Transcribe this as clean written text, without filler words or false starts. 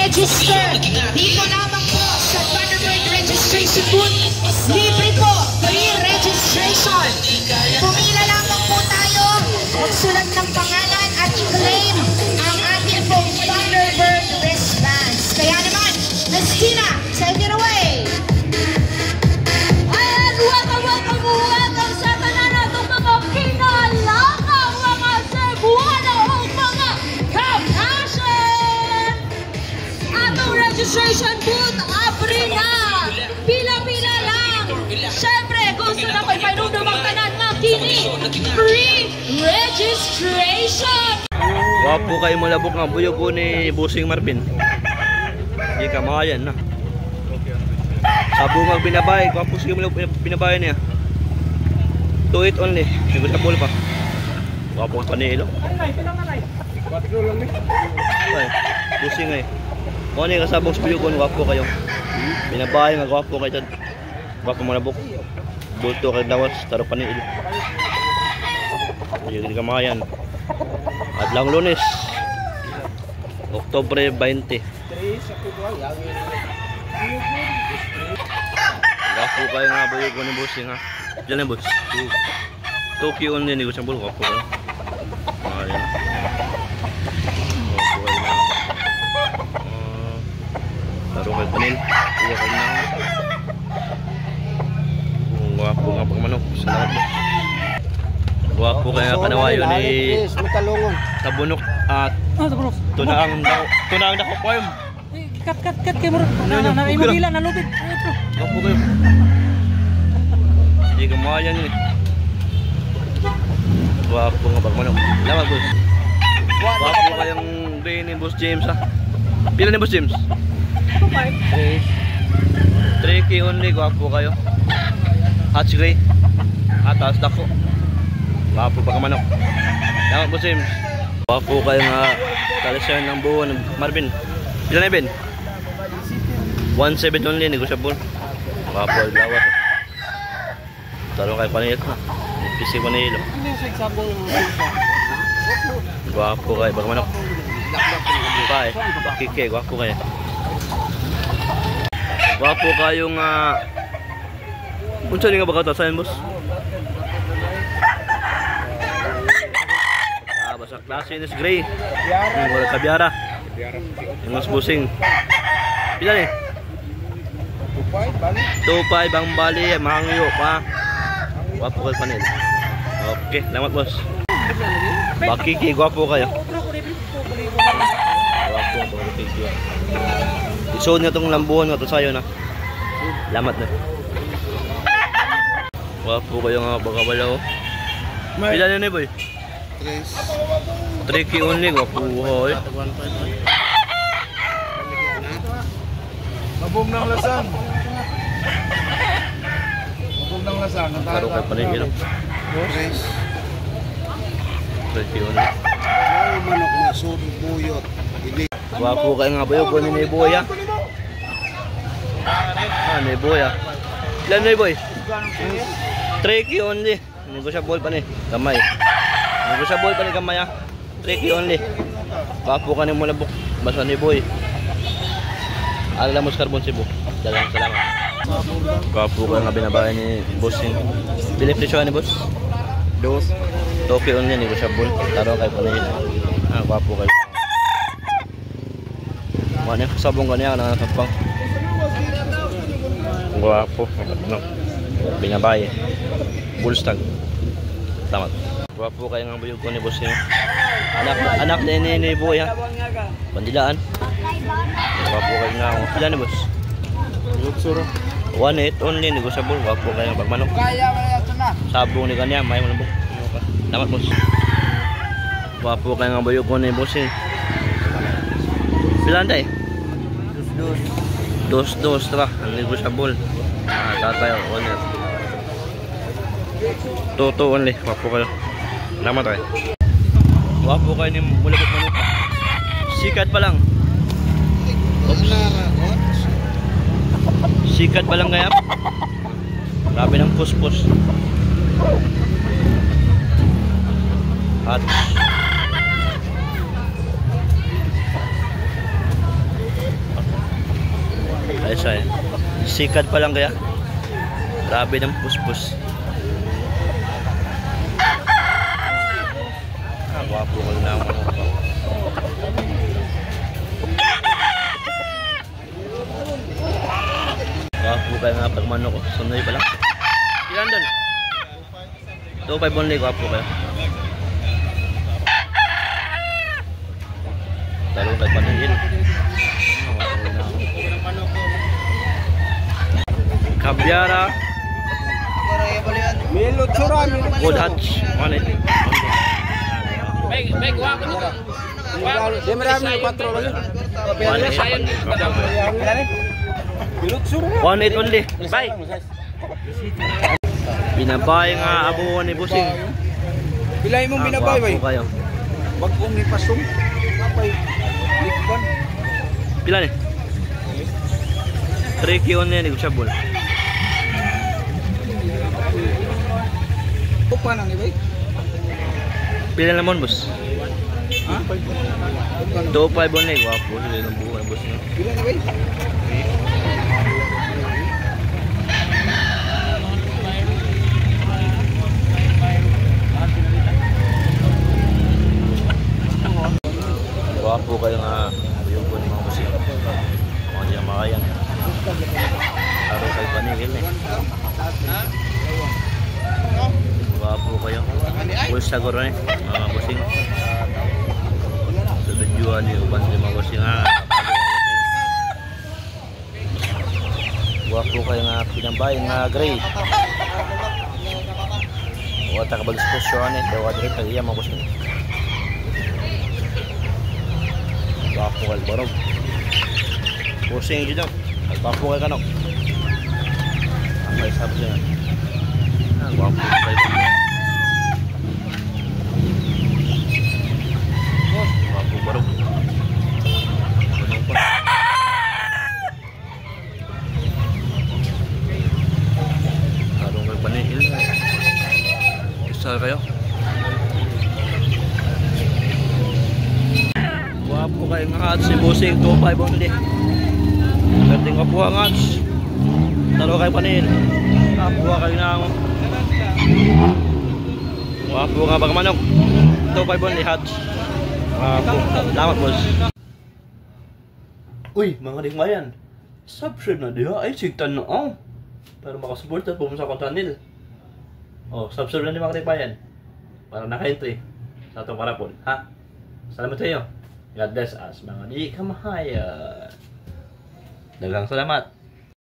mag-register dito lamang po sa Thunderbird registration booth. Libre po, free registration. Pumila lamang po tayo, magsulat ng pangalan at i-claim ang ating pong Thunderbird wristbands. Kaya naman, Miss Tina, take it away! And welcome sa tanan natong mga kinalangang mga Cebuano o mga kapasyon! Atong registration booth, abri na! Pila-pila lang! Siyempre, gusto na ko'y painundong ang tanan nga kini free registration! Wapo kayo malabok nga buyo po ni Bossing Marvin. Hindi ka makayan na. Sa bungag binabay, wapo sige malabok binabayan niya. 2-8 only. Hindi sa pool pa. Wapo ka panilo. Ay, Bossing ay. Kung ano yung kasabong sa buyo ko, wapo kayo. Binabayan nga, wapo kayo dyan. Wapo malabok. Bulto kayo dawas, taro panilo. Hindi ka makayan. At lang Lunes, Oktobre 20. Wapo kayo nga buyo ko ni Bossing ha. Diyan na boss. Tokyo on din, hindi ko siyang bulo. Wapo kayo. Ayan. Wapo kayo na. Taro kayo panil. Iya kayo na. Wapo nga pagmanok. Salamat mo. Wapo kaya kanawayo ni Tabunok at tunaang dako po yun. Kat kayo mo. Imobila na lubid. Wapo kayo. Hindi ka mahayan yun eh. Wapo nga pagmanok. Salamat boss. Wapo kayong day ni Boss James ha. Pila ni Boss James? 3K only. Wapo kayo. Hatch gray. Atas dako. Wapo pa ka manok. Salamat po Sims. Wapo kayo nga talisyan ng buo ng Marvin. Ilan na Ben? 1.7 only, negotiable. Wapo ay lawas. Taro kayo panayot na. Pisi ko na ilo. Wapo kayo baka manok. Bye. Kike, wapo kayo. Wapo kayo nga unsa ni nga baka tasayan boss? Basta klase ni Gray. Wala kabyara. Yung mas Bossing. Pila ni? 2.5 ang bali. Mahangyo pa. Wapo kayo panel. Okay, salamat boss. Bakiki, guwapo kayo. Wapo ito. Isood nga itong lambuhan nga ito sa'yo na. Salamat na. Wapo kayo nga baka balaw. Pila na boy? 3K only, wapuhoy. Mabom ng lasang. Mabom ng lasang. Karo kayo panin yun. 3K only. Manok na sudo buyot. Wapo kayo nga bayo ko ni Boya. Ni Boya. Ilan na boy? 3K only. Negotiable pa ni. Gamay. Negotiable pa ni gamay ha. 3K only. Wapo ka ni Mulabok. Basta ni Boy. Alamos Carbon Cebu. Dalang salamat. Wapo ka nga binabayan ni Bossing. Pilip presyo ni Boss? 2. Tokyo only. Negotiable. Taro kayo pa na yun. Wapo kayo. Mana yung sabong kanya nakakapang. Wapo. Binabayan. Bullstag. Salamat. Wapo kayo nga buyog ko ni Bossing. Anak na ni Boy ha. Pandilaan. Wapo kayo nga. Pila ni Boss? 1.8 only. Negotiable. Wapo kayo nga pagmanok. Sabong ni kanya. May manabok. Salamat Boss. Wapo kayo nga buyog ko ni Bossing. Pila na eh? 2.2 tra. Negotiable. Tatayo. Only. 2 only. Wapo kayo. Salamat tayo. Wapo kayo ni Mulabok manok. Sikat pa lang. Sikat pa lang kaya. Grabe ng puspos. At siya eh. Sikat pa lang kaya. Grabe ng puspus. Gwapo ko na ako. Gwapo kayo nga pag manok ko. Sunday pa lang. Ilan doon? 2.5 only. Gwapo kayo. Lalo kay Paningil. Kabyara. Good hatch. One it. Dia marami yung 4 lang yun. 1.8 only. Bye. Binabay nga abuhan ni Busing. Bilay mong binabay, bay. Kayo. Bagong ni pasong. Apay. Likban. Pila ni? 3K on yan, ikot siya bol. Upa nang ni, bay. Pila naman, boss? Ha? 2.5 only. Gwapo sila ng buhay, boss. Bila ni, bay. Gwapo kayo nga yung po ni mga musik. Mga diyan makayan. Araw kayo Paningil eh. Gwapo kayo. Full sagor eh. Mga musik. Sa videoan niyo uban si mga musik nga. Gwapo kayo nga pinambay nga gray. Wata ka bag-diskusyon eh. Dawa dito kayo mga musik. Gwapo kay Barog. Pusing yun daw. Gwapo kay Kanok. Ang may sabi niya. Gwapo kay Kanok. Gwapo Barog. Ganun pa. Karong kay Paningil. Isa kayo. Gwapo kayo nga hats, si Busing 2.5 only. Pwedeng kapuha nga hats. Talo kayo Paningil. Kapuha kayo na ako. Gwapo nga baka manok. 2.5 only hats. Gwapo. Salamat boss. Uy mga digmayan. Subscribe na diha. Ay sigtan na ang. Para makasupport at pumunta sa akong channel. Oh, subscribe na di mga digmayan. Para naka-entry sa itong parapon. Ha? Salamat sa iyo. God bless us mga di kamahayan. Daghang salamat.